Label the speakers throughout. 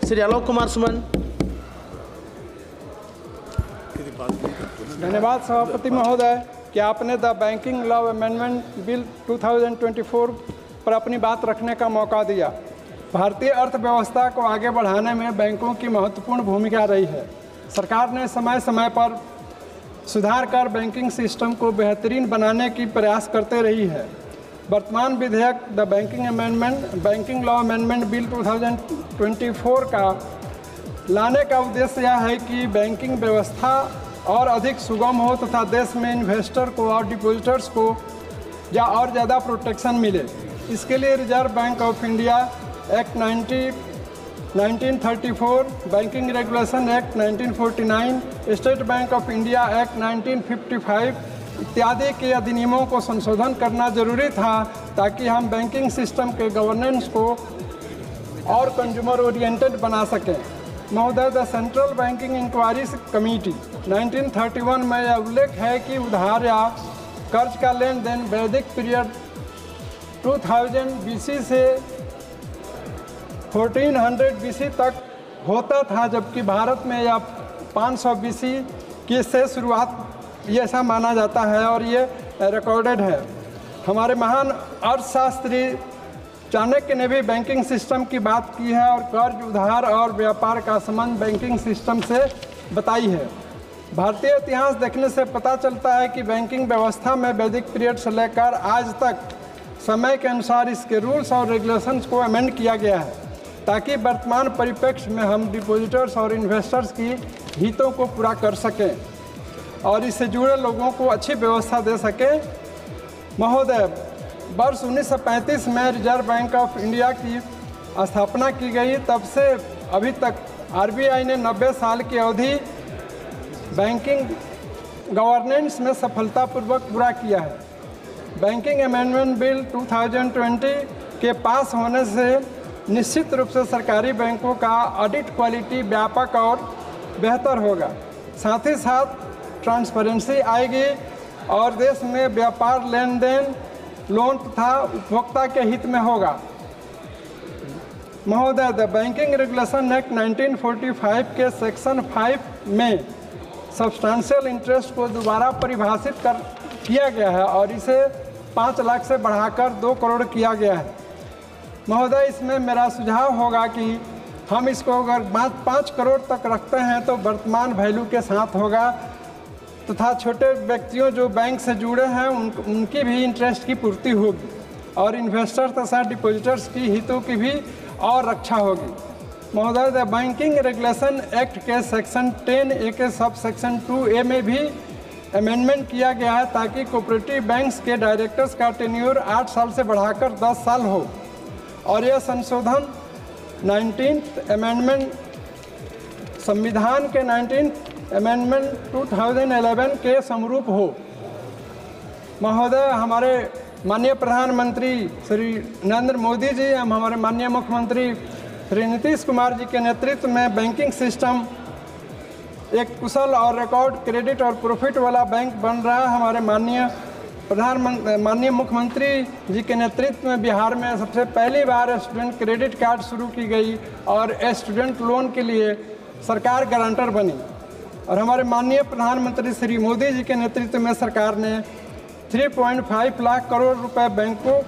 Speaker 1: श्री आलोक कुमार सुमन।
Speaker 2: धन्यवाद सभापति महोदय कि आपने the banking law amendment bill 2024 पर अपनी बात रखने का मौका दिया। भारतीय अर्थव्यवस्था को आगे बढ़ाने में बैंकों की महत्वपूर्ण भूमिका रही है। सरकार ने समय समय पर सुधार कर बैंकिंग सिस्टम को बेहतरीन बनाने की प्रयास करते रही है। वर्तमान विधेयक the banking law amendment bill 2024 का लाने का उद्देश्य यह है कि बैंकिंग व्यवस्था और अधिक सुगम हो तथा देश में इन्वेस्टर को और डिपॉजिटर्स को और ज़्यादा प्रोटेक्शन मिले। इसके लिए reserve bank of India act 1934, banking regulation act 1949, state bank of India act 1955 इत्यादि के अधिनियमों को संशोधन करना जरूरी था ताकि हम बैंकिंग सिस्टम के गवर्नेंस को और कंज्यूमर ओरिएंटेड बना सकें। महोदय, the central banking inquiry committee 1931 में यह उल्लेख है कि उधार या कर्ज का लेन देन वैदिक पीरियड 2000 BC से 1400 BC तक होता था, जबकि भारत में यह 500 BC की से शुरुआत ये ऐसा माना जाता है और ये रिकॉर्डेड है। हमारे महान अर्थशास्त्री चाणक्य ने भी बैंकिंग सिस्टम की बात की है और कर्ज, उधार और व्यापार का संबंध बैंकिंग सिस्टम से बताई है। भारतीय इतिहास देखने से पता चलता है कि बैंकिंग व्यवस्था में वैदिक पीरियड से लेकर आज तक समय के अनुसार इसके रूल्स और रेगुलेशंस को अमेंड किया गया है ताकि वर्तमान परिप्रेक्ष्य में हम डिपॉजिटर्स और इन्वेस्टर्स की हितों को पूरा कर सकें और इससे जुड़े लोगों को अच्छी व्यवस्था दे सकें। महोदय, वर्ष 1935 में रिजर्व बैंक ऑफ इंडिया की स्थापना की गई। तब से अभी तक आरबीआई ने 90 साल की अवधि बैंकिंग गवर्नेंस में सफलतापूर्वक पूरा किया है। बैंकिंग अमेंडमेंट बिल 2020 के पास होने से निश्चित रूप से सरकारी बैंकों का ऑडिट क्वालिटी व्यापक और बेहतर होगा। साथ ही साथ ट्रांसपेरेंसी आएगी और देश में व्यापार, लेन देन, लोन तथा उपभोक्ता के हित में होगा। महोदय, द बैंकिंग रेगुलेशन एक्ट 1945 के सेक्शन 5 में सब्सटेंशियल इंटरेस्ट को दोबारा परिभाषित किया गया है और इसे 5 लाख से बढ़ाकर 2 करोड़ किया गया है। महोदय, इसमें मेरा सुझाव होगा कि हम इसको अगर 5 करोड़ तक रखते हैं तो वर्तमान वैल्यू के साथ होगा तथा छोटे व्यक्तियों जो बैंक से जुड़े हैं उनकी भी इंटरेस्ट की पूर्ति होगी और इन्वेस्टर तथा डिपॉजिटर्स की हितों की भी और रक्षा होगी। महोदय, द बैंकिंग रेगुलेशन एक्ट के सेक्शन 10A के सब सेक्शन 2A में भी अमेंडमेंट किया गया है ताकि कोऑपरेटिव बैंक्स के डायरेक्टर्स का टेन्योर 8 साल से बढ़ाकर 10 साल हो और यह संशोधन 19th अमेंडमेंट संविधान के 19th अमेंडमेंट 2011 के समरूप हो। महोदय, हमारे माननीय प्रधानमंत्री श्री नरेंद्र मोदी जी एवं हमारे माननीय मुख्यमंत्री श्री नीतीश कुमार जी के नेतृत्व में बैंकिंग सिस्टम एक कुशल और रिकॉर्ड क्रेडिट और प्रॉफिट वाला बैंक बन रहा है। हमारे माननीय मुख्यमंत्री जी के नेतृत्व में बिहार में सबसे पहली बार स्टूडेंट क्रेडिट कार्ड शुरू की गई और स्टूडेंट लोन के लिए सरकार गारंटर बनी और हमारे माननीय प्रधानमंत्री श्री मोदी जी के नेतृत्व में सरकार ने 3.5 लाख करोड़ रुपए बैंकों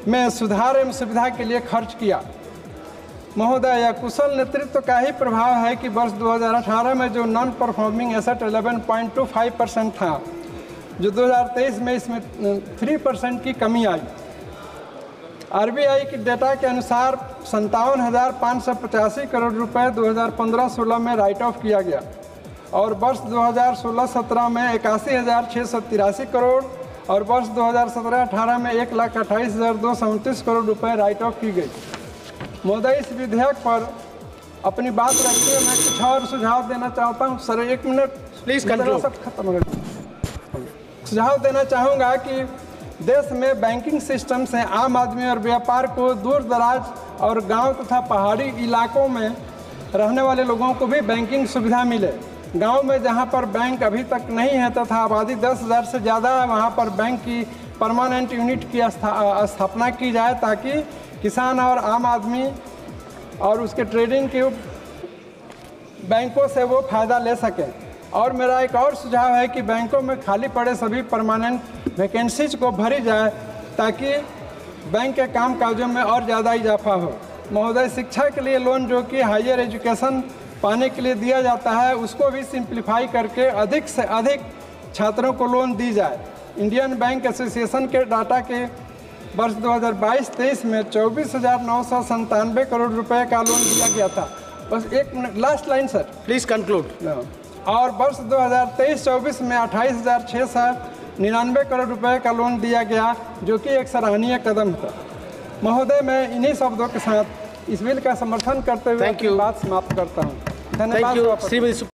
Speaker 2: में सुधार एवं सुविधा के लिए खर्च किया। महोदय, यह कुशल नेतृत्व का ही प्रभाव है कि वर्ष 2018 में जो नॉन परफॉर्मिंग एसेट 11.25% था, जो 2023 में इसमें 3% की कमी आई। आरबीआई की डेटा के अनुसार 57,585 करोड़ रुपए 2015-16 में राइट ऑफ किया गया और वर्ष 2016-17 में 81,683 करोड़ और वर्ष 2017-18 में 1,28,229 करोड़ रुपए राइट ऑफ की गई। महोदय, इस विधेयक पर अपनी बात रखते हुए मैं कुछ और सुझाव देना चाहता हूँ। Sir, 1 minute
Speaker 1: please conclude.
Speaker 2: सब खत्म हो गया। सुझाव देना चाहूँगा कि देश में बैंकिंग सिस्टम से आम आदमी और व्यापार को दूर दराज और गांव तथा पहाड़ी इलाकों में रहने वाले लोगों को भी बैंकिंग सुविधा मिले। गांव में जहां पर बैंक अभी तक नहीं है तथा आबादी 10,000 से ज़्यादा है, वहां पर बैंक की परमानेंट यूनिट की स्थापना की जाए ताकि किसान और आम आदमी और उसके ट्रेडिंग की बैंकों से वो फ़ायदा ले सकें। और मेरा एक और सुझाव है कि बैंकों में खाली पड़े सभी परमानेंट वैकेंसीज को भरी जाए ताकि बैंक के काम काजों में और ज़्यादा इजाफा हो। महोदय, शिक्षा के लिए लोन जो कि हायर एजुकेशन पाने के लिए दिया जाता है उसको भी सिंप्लीफाई करके अधिक से अधिक छात्रों को लोन दी जाए। इंडियन बैंक एसोसिएशन के डाटा के वर्ष 2022-23 में 24,997 करोड़ रुपए का लोन दिया गया था। बस एक minute, last line sir,
Speaker 1: please conclude.
Speaker 2: और वर्ष 2023-24 में 28,699 करोड़ रुपए का लोन दिया गया, जो कि एक सराहनीय कदम था। महोदय, मैं इन्हीं शब्दों के साथ इस बिल का समर्थन करते हुए अपनी बात समाप्त करता हूँ। धन्यवाद।